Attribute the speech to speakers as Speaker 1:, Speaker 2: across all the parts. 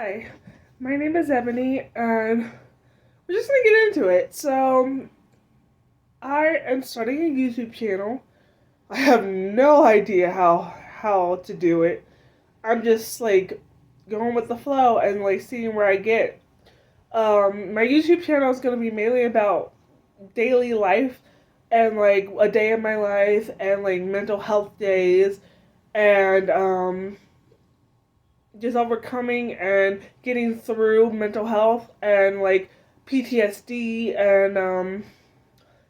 Speaker 1: Hi, my name is Ebony, and we're just gonna get into it. I am starting a YouTube channel. I have no idea how to do it. I'm just like going with the flow and like seeing where I get. My YouTube channel is gonna be mainly about daily life and like a day in my life and like mental health days and just overcoming and getting through mental health and like PTSD and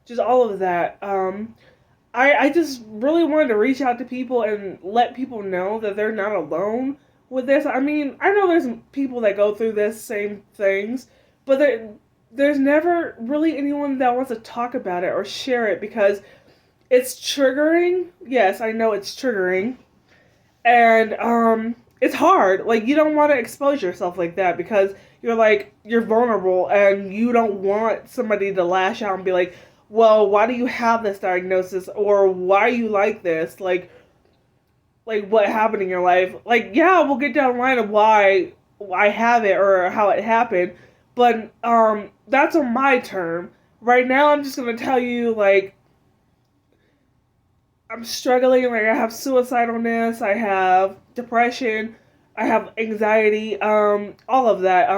Speaker 1: just all of that. I just really wanted to reach out to people and let people know that they're not alone with this. I mean, I know there's people that go through this same things, but there's never really anyone that wants to talk about it or share it because it's triggering. Yes, I know it's triggering, and it's hard. Like, you don't want to expose yourself like that because you're vulnerable and you don't want somebody to lash out and be like, well, why do you have this diagnosis, or why are you like this, like what happened in your life. Like, yeah, we'll get down the line of why I have it or how it happened, but that's on my term. Right now I'm just going to tell you, like, I'm struggling. Like, I have suicidalness, I have depression, I have anxiety, all of that.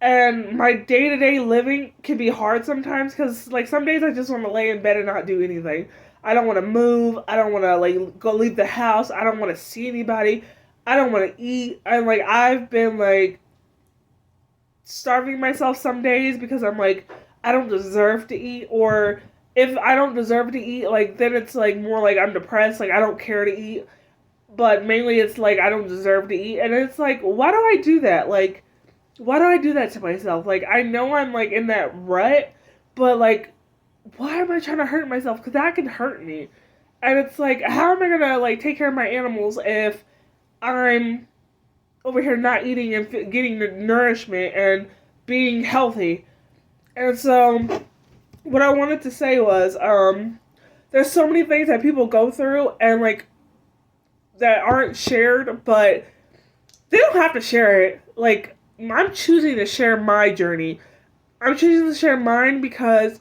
Speaker 1: And my day to day living can be hard sometimes because, like, some days I just want to lay in bed and not do anything. I don't want to move. I don't want to, like, go leave the house. I don't want to see anybody. I don't want to eat. I've been, like, starving myself some days because I'm like, I don't deserve to eat, or if I don't deserve to eat, like, then it's like more like I'm depressed, like I don't care to eat, but mainly it's like I don't deserve to eat, and it's like, why do I do that? Like, why do I do that to myself? Like, I know I'm like in that rut, but like, why am I trying to hurt myself? Because that can hurt me, and it's like, how am I gonna like take care of my animals if I'm over here not eating and getting the nourishment and being healthy? And so, what I wanted to say was, there's so many things that people go through and like that aren't shared, but they don't have to share it. Like, I'm choosing to share my journey. I'm choosing to share mine because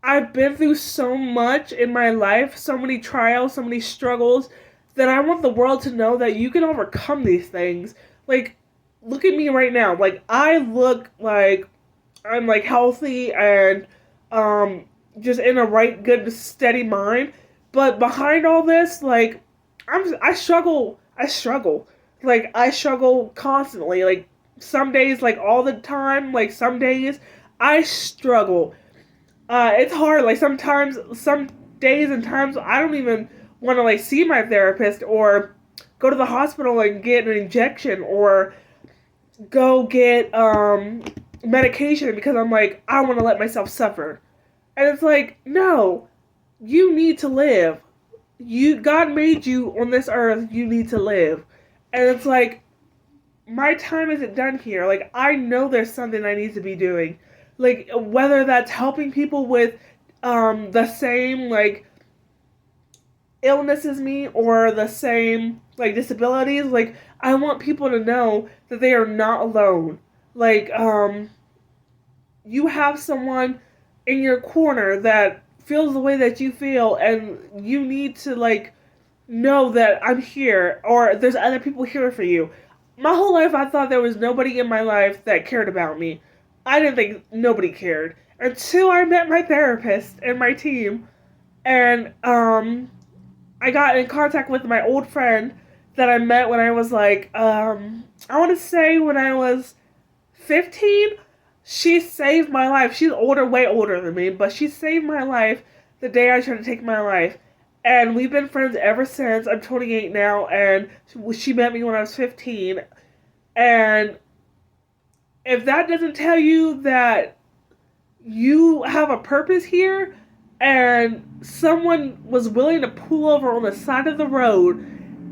Speaker 1: I've been through so much in my life, so many trials, so many struggles, that I want the world to know that you can overcome these things. Like, look at me right now. Like, I look like I'm like healthy and um just in a right good steady mind, but behind all this, like, I struggle. Like, I struggle constantly. Like, some days, like all the time, like some days I struggle. It's hard. Like, sometimes, some days and times, I don't even want to like see my therapist or go to the hospital and get an injection or go get medication because I'm like, I want to let myself suffer. And it's like, no, you need to live. God made you on this earth. You need to live. And it's like, my time isn't done here. Like, I know there's something I need to be doing. Like, whether that's helping people with the same like illness as me or the same like disabilities, like, I want people to know that they are not alone. Like, you have someone in your corner that feels the way that you feel, and you need to like know that I'm here, or there's other people here for you. My whole life I thought there was nobody in my life that cared about me. I didn't think nobody cared until I met my therapist and my team, and I got in contact with my old friend that I met when I was like, I want to say when I was 15. She saved my life. She's older, way older than me, but she saved my life the day I tried to take my life. And we've been friends ever since. I'm 28 now, and she met me when I was 15. And if that doesn't tell you that you have a purpose here, and someone was willing to pull over on the side of the road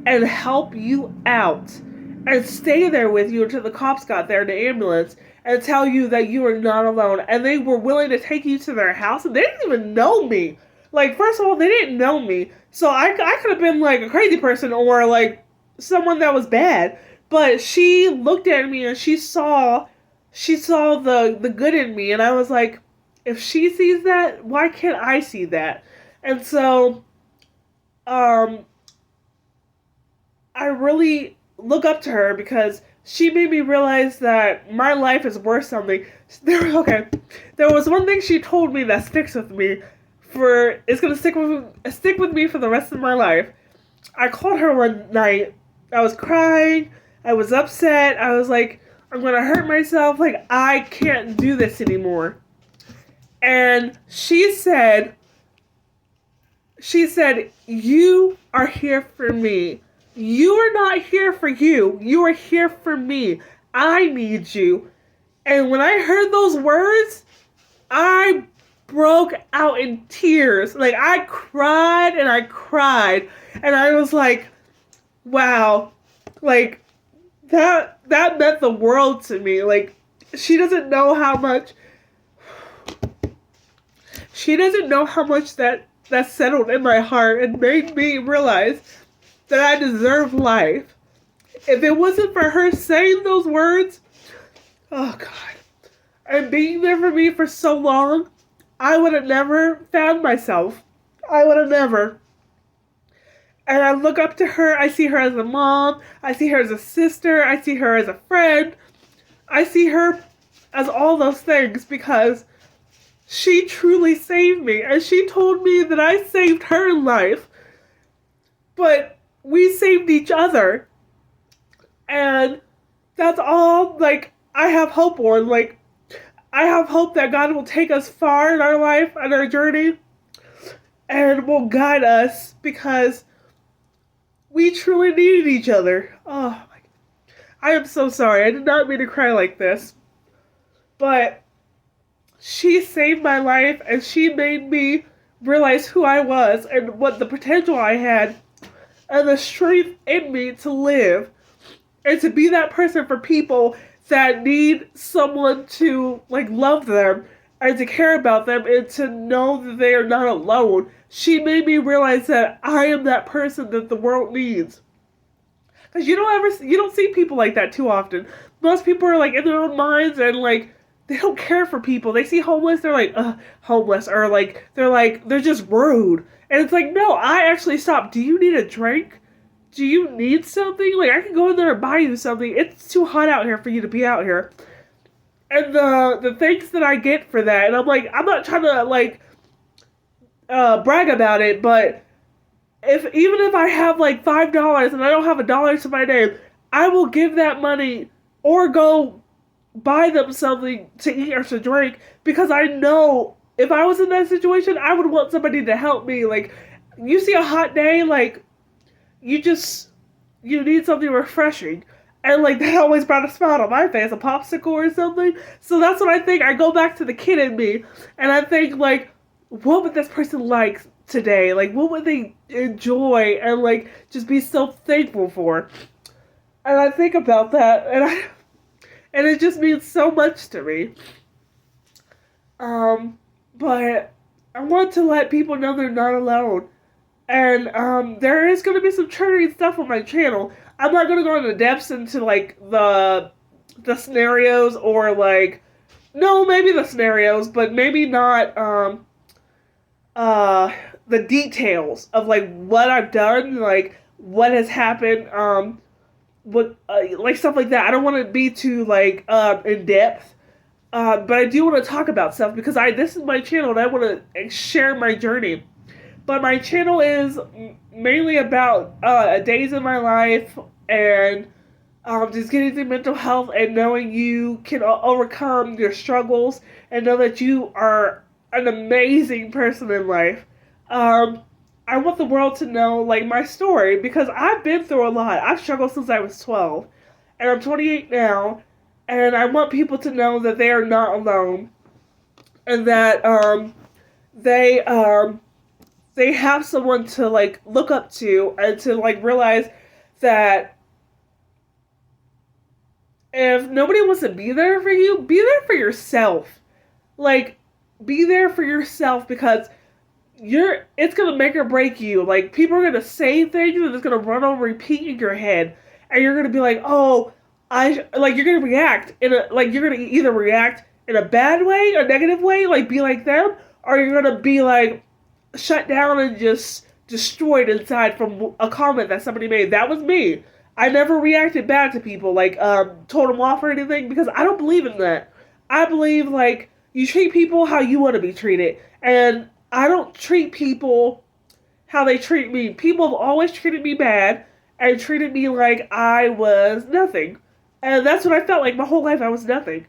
Speaker 1: and help you out and stay there with you until the cops got there, the ambulance, and tell you that you are not alone, and they were willing to take you to their house, and they didn't even know me. Like, first of all, they didn't know me, so I could have been like a crazy person or like someone that was bad, But she looked at me and she saw the good in me, and I was like, if she sees that, why can't I see that? And so um I really look up to her because she made me realize that my life is worth something. Okay, there was one thing she told me that sticks with me. It's gonna stick with me for the rest of my life. I called her one night. I was crying. I was upset. I was like, I'm gonna hurt myself. Like, I can't do this anymore. And she said, you are here for me. You are not here for you. You are here for me. I need you. And when I heard those words, I broke out in tears. Like, I cried and I cried. And I was like, wow. Like, that meant the world to me. Like, she doesn't know how much that settled in my heart and made me realize that I deserve life. If it wasn't for her saying those words, oh God, and being there for me for so long, I would have never found myself. I would have never. And I look up to her. I see her as a mom. I see her as a sister. I see her as a friend. I see her as all those things because she truly saved me. And she told me that I saved her life. But we saved each other. And that's all, like, I have hope on. Like, I have hope that God will take us far in our life and our journey and will guide us because we truly needed each other. Oh, my God. I am so sorry. I did not mean to cry like this. But she saved my life and she made me realize who I was and what the potential I had and the strength in me to live and to be that person for people that need someone to, like, love them and to care about them and to know that they are not alone. She made me realize that I am that person that the world needs. Because you don't see people like that too often. Most people are, like, in their own minds and, like, they don't care for people. They see homeless, they're like, homeless, or like they're just rude. And it's like, no, I actually stop. Do you need a drink? Do you need something? Like, I can go in there and buy you something. It's too hot out here for you to be out here. And the things that I get for that, and I'm like, I'm not trying to, like, brag about it, but even if I have like $5 and I don't have a dollar to my name, I will give that money or go buy them something to eat or to drink because I know if I was in that situation, I would want somebody to help me. Like, you see a hot day, like, you need something refreshing. And, like, that always brought a smile on my face, a popsicle or something. So that's what I think. I go back to the kid in me, and I think, like, what would this person like today? Like, what would they enjoy and, like, just be so thankful for? And I think about that, and it just means so much to me. But I want to let people know they're not alone. And there is going to be some triggering stuff on my channel. I'm not going to go into depths into, like, the scenarios or, like, no, maybe the scenarios, but maybe not the details of, like, what I've done, like, what has happened, what like, stuff like that. I don't want to be too, like, in depth. But I do want to talk about stuff because this is my channel and I want to share my journey. But my channel is mainly about days in my life and just getting through mental health and knowing you can overcome your struggles and know that you are an amazing person in life. I want the world to know, like, my story because I've been through a lot. I've struggled since I was 12 and I'm 28 now, and I want people to know that they are not alone and that they have someone to, like, look up to and to, like, realize that if nobody wants to be there for you, be there for yourself. Like, be there for yourself because it's going to make or break you. Like, people are going to say things and it's going to run on repeat in your head. and you're gonna be like, oh, like you're gonna react in a like you're gonna either react in a bad way, a negative way, like be like them, or you're gonna be like shut down and just destroyed inside from a comment that somebody made. That was me. I never reacted bad to people, like told them off or anything, because I don't believe in that. I believe like you treat people how you want to be treated, and I don't treat people how they treat me. People have always treated me bad and treated me like I was nothing, and that's what I felt like my whole life. I was nothing.